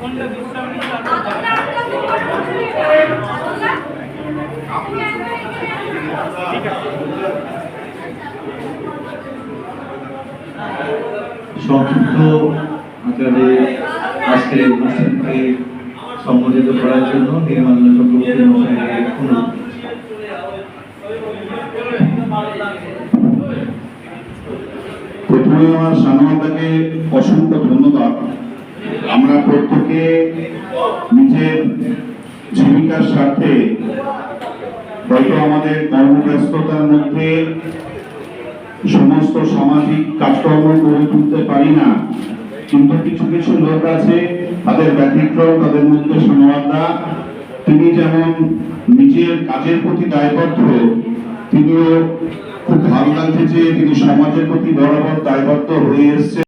সংক্ষিপ্ত আকারে আজকের অনুষ্ঠানকে সম্বোধিত করার জন্য নির্মাল্য চক্রবর্তী মশাইয়ের অনুরোধ। প্রথমে আমার সানুয়াদাকে অসংখ্য ধন্যবাদ। আমরা প্রত্যেকে নিজের জীবিকার স্বার্থে হয়তো আমাদের কর্মব্যস্ততার মধ্যে সমস্ত সামাজিক কাজকর্ম গড়ে তুলতে পারি না, কিন্তু কিছু কিছু লোক আছে তাদের ব্যতিক্রম, তাদের মধ্যে সানুয়াদা। তিনি যেমন নিজের কাজের প্রতি দায়বদ্ধ, তিনিও খুব ভালো লাগছে যে তিনি সমাজের প্রতি বরাবর দায়বদ্ধ হয়ে এসেছেন।